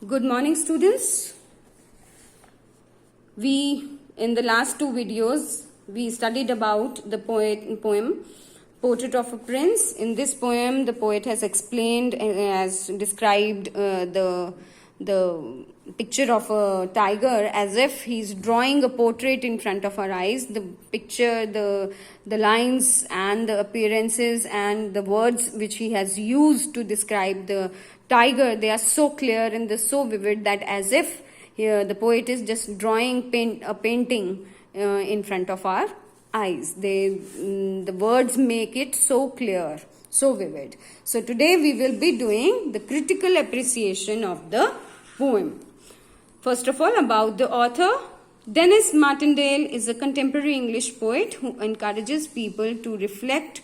Good morning, students. In the last two videos, we studied about the poem Portrait of a Prince. In this poem, the poet has explained, has described the picture of a tiger as if he's drawing a portrait in front of our eyes. The picture, the lines and the appearances and the words which he has used to describe the tiger, they are so clear and they're so vivid that as if here the poet is just drawing a painting in front of our eyes. The words make it so clear, so vivid. So today we will be doing the critical appreciation of the poem. First of all, about the author. Denis Martindale is a contemporary English poet who encourages people to reflect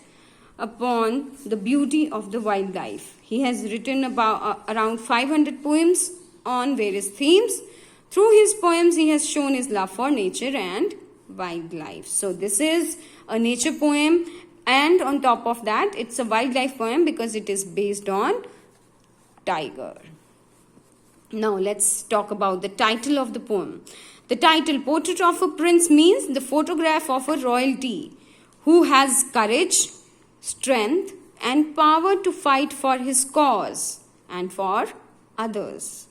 upon the beauty of the wildlife. He has written around 500 poems on various themes. Through his poems, he has shown his love for nature and wildlife. So this is a nature poem, and on top of that, it's a wildlife poem because it is based on tiger. Now let's talk about the title of the poem. The title, Portrait of a Prince, means the photograph of a royalty who has courage, strength and power to fight for his cause and for others.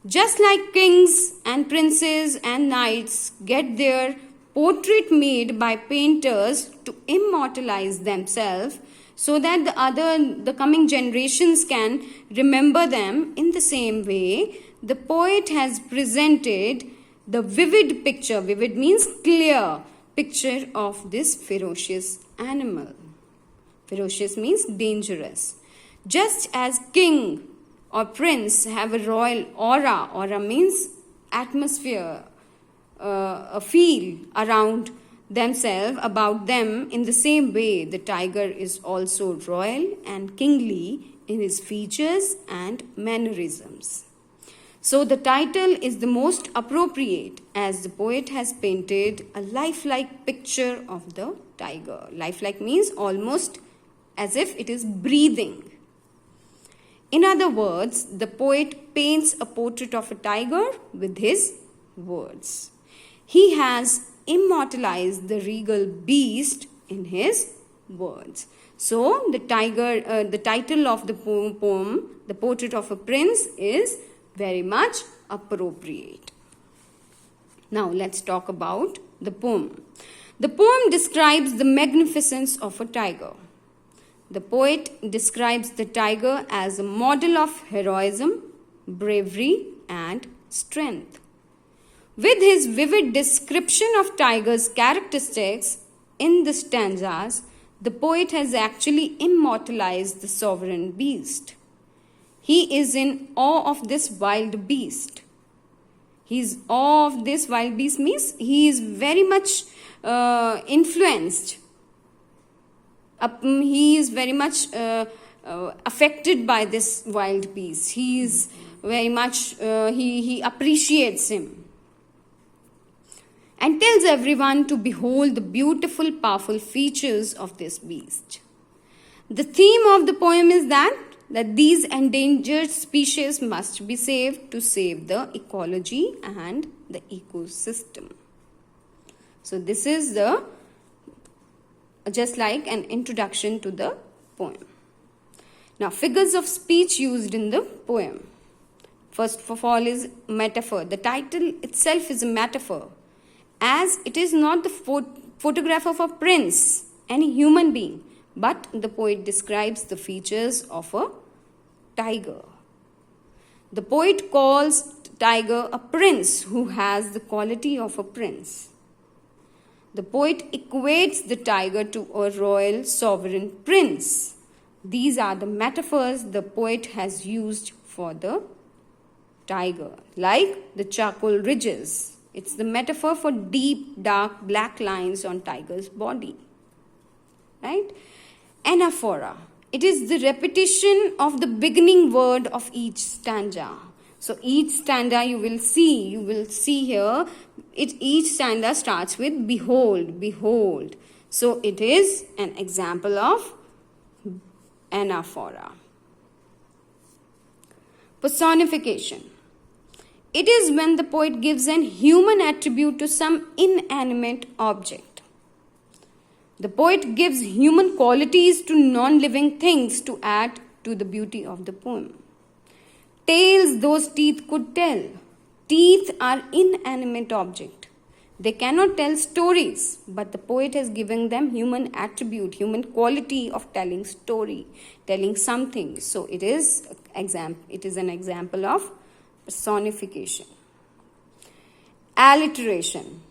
Just like kings and princes and knights get their portrait made by painters to immortalize themselves so that the coming generations can remember them, in the same way, the poet has presented the vivid picture, vivid means clear, picture of this ferocious animal. Ferocious means dangerous. Just as king or prince have a royal aura, aura means atmosphere, a feel around themselves, about them, in the same way the tiger is also royal and kingly in his features and mannerisms. So the title is the most appropriate as the poet has painted a lifelike picture of the tiger. Lifelike means almost as if it is breathing. In other words, the poet paints a portrait of a tiger with his words. He has immortalized the regal beast in his words. So the title of the poem, The Portrait of a Prince, is very much appropriate. Now let's talk about the poem. The poem describes the magnificence of a tiger. The poet describes the tiger as a model of heroism, bravery and strength. With his vivid description of tiger's characteristics in the stanzas, the poet has actually immortalized the sovereign beast. He is in awe of this wild beast. His awe of this wild beast means he is very much influenced. He is very much affected by this wild beast. He is very much, he appreciates him. And tells everyone to behold the beautiful, powerful features of this beast. The theme of the poem is that these endangered species must be saved to save the ecology and the ecosystem. So this is just like an introduction to the poem. Now, figures of speech used in the poem. First of all is metaphor. The title itself is a metaphor, as it is not the photograph of a prince, any human being, but the poet describes the features of a tiger. The poet calls tiger a prince who has the quality of a prince. The poet equates the tiger to a royal sovereign prince. These are the metaphors the poet has used for the tiger, like the charcoal ridges. It's the metaphor for deep, dark, black lines on tiger's body. Right? Anaphora. It is the repetition of the beginning word of each stanza. So each stanza you will see here, each stanza starts with behold, behold. So it is an example of anaphora. Personification. It is when the poet gives an human attribute to some inanimate object. The poet gives human qualities to non-living things to add to the beauty of the poem. Tales those teeth could tell. Teeth are inanimate object. They cannot tell stories, but the poet has given them human attribute, human quality of telling story, telling something. So it is an example of personification. Alliteration.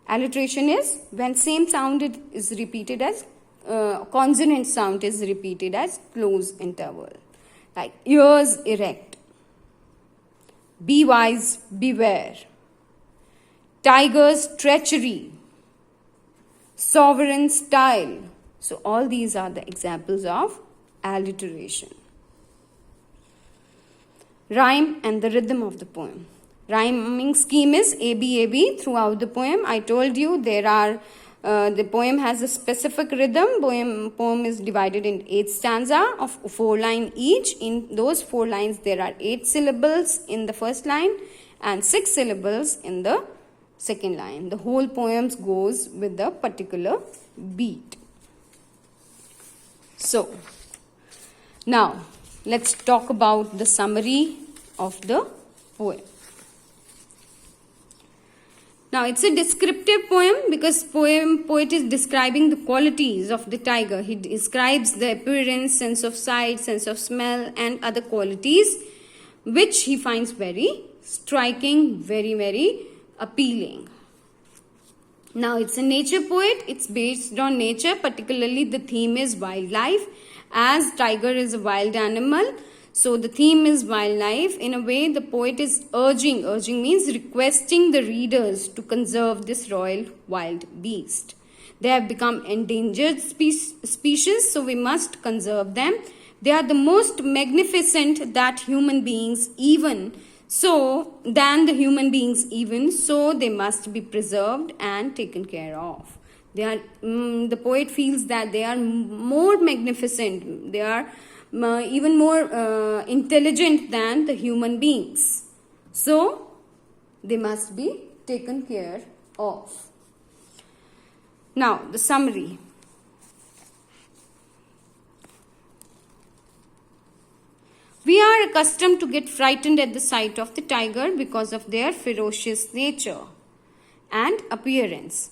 Alliteration is when same sound is repeated as consonant sound is repeated as close interval, like ears erect, be wise, beware, tiger's treachery, sovereign style. So all these are the examples of alliteration. Rhyme and the rhythm of the poem. Rhyming scheme is ABAB throughout the poem. I told you the poem has a specific rhythm. Poem is divided in 8 stanza of 4 lines each. In those 4 lines, there are 8 syllables in the first line and 6 syllables in the second line. The whole poem goes with a particular beat. So, now let's talk about the summary of the poem. Now, it's a descriptive poem because poet is describing the qualities of the tiger. He describes the appearance, sense of sight, sense of smell and other qualities which he finds very striking, very, very appealing. Now, it's a nature poet. It's based on nature. Particularly, the theme is wildlife. As tiger is a wild animal, so the theme is wildlife. In a way, the poet is urging means requesting the readers to conserve this royal wild beast. They have become endangered species, so we must conserve them. They are the most magnificent that human beings even, so they must be preserved and taken care of. The poet feels that they are more magnificent. They are even more intelligent than the human beings. So, they must be taken care of. Now, the summary. We are accustomed to get frightened at the sight of the tiger because of their ferocious nature and appearance.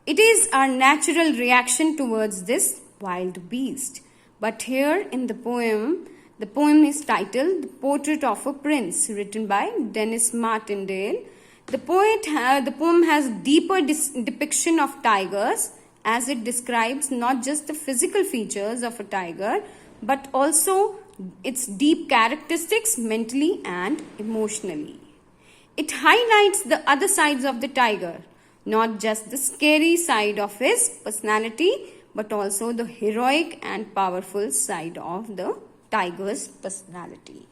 It is our natural reaction towards this wild beast. But here in the poem is titled The Portrait of a Prince, written by Dennis Martindale. The poem has deeper depiction of tigers, as it describes not just the physical features of a tiger, but also its deep characteristics mentally and emotionally. It highlights the other sides of the tiger, not just the scary side of his personality, but also the heroic and powerful side of the tiger's personality.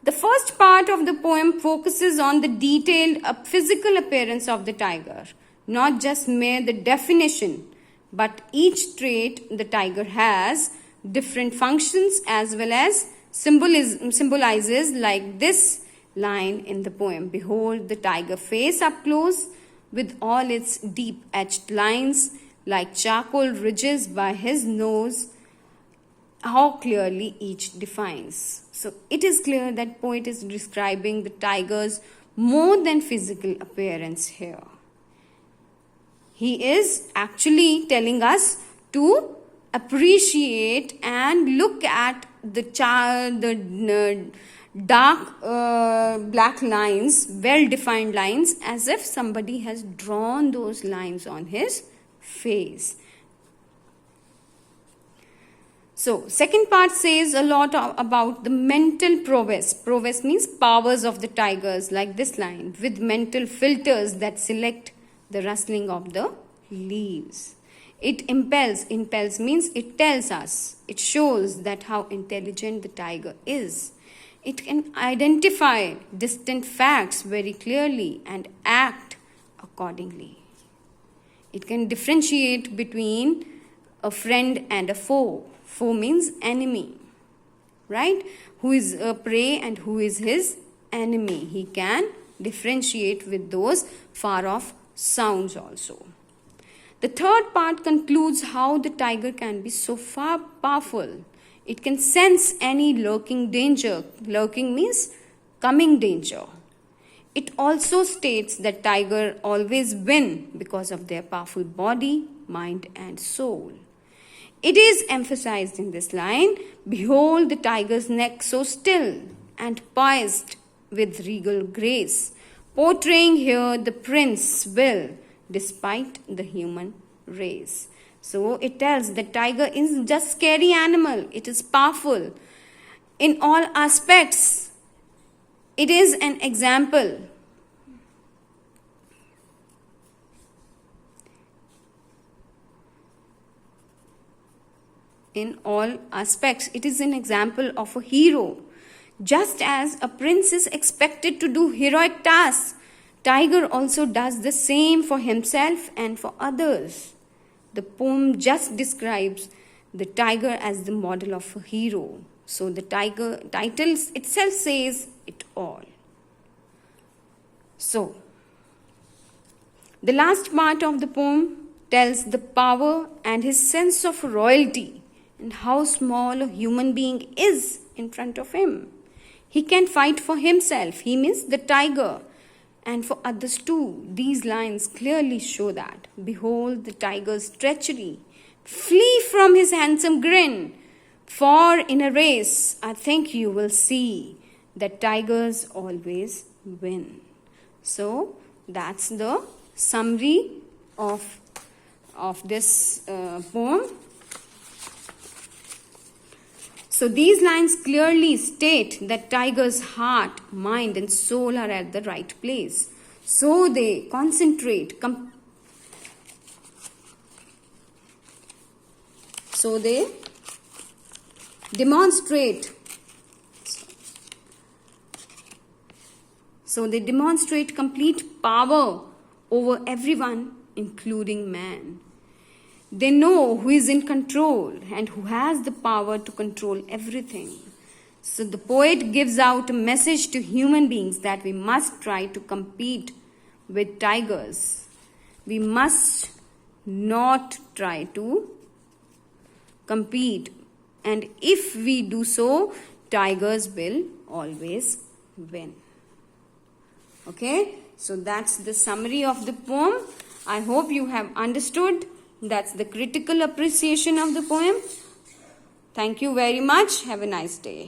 The first part of the poem focuses on the detailed physical appearance of the tiger, not just mere the definition, but each trait the tiger has different functions as well as symbolizes, like this line in the poem. Behold the tiger face up close with all its deep etched lines like charcoal ridges by his nose, how clearly each defines. So it is clear that poet is describing the tiger's more than physical appearance here. He is actually telling us to appreciate and look at the dark black lines, well-defined lines, as if somebody has drawn those lines on his face. So, second part says a lot about the mental prowess. Prowess means powers of the tigers, like this line, with mental filters that select the rustling of the leaves. It impels means it tells us, it shows that how intelligent the tiger is. It can identify distant facts very clearly and act accordingly. It can differentiate between a friend and a foe. Foe means enemy, right? Who is a prey and who is his enemy. He can differentiate with those far off sounds also. The third part concludes how the tiger can be so far powerful. It can sense any lurking danger. Lurking means coming danger. It also states that tiger always win because of their powerful body, mind and soul. It is emphasized in this line, behold the tiger's neck so still and poised with regal grace, portraying here the prince's will despite the human race. So it tells the tiger is just scary animal. It is powerful in all aspects. It is an example. In all aspects, it is an example of a hero. Just as a prince is expected to do heroic tasks, tiger also does the same for himself and for others. The poem just describes the tiger as the model of a hero. So the tiger title itself says it all. So, the last part of the poem tells the power and his sense of royalty and how small a human being is in front of him. He can fight for himself, he means the tiger, and for others too. These lines clearly show that. Behold the tiger's treachery. Flee from his handsome grin. For in a race, I think you will see that tigers always win. So, that's the summary of this poem. So these lines clearly state that tiger's heart, mind and soul are at the right place. So they concentrate, so they demonstrate complete power over everyone, including man. They know who is in control and who has the power to control everything. So the poet gives out a message to human beings that we must try to compete with tigers. We must not try to compete. And if we do so, tigers will always win. Okay, so that's the summary of the poem. I hope you have understood. That's the critical appreciation of the poem. Thank you very much. Have a nice day.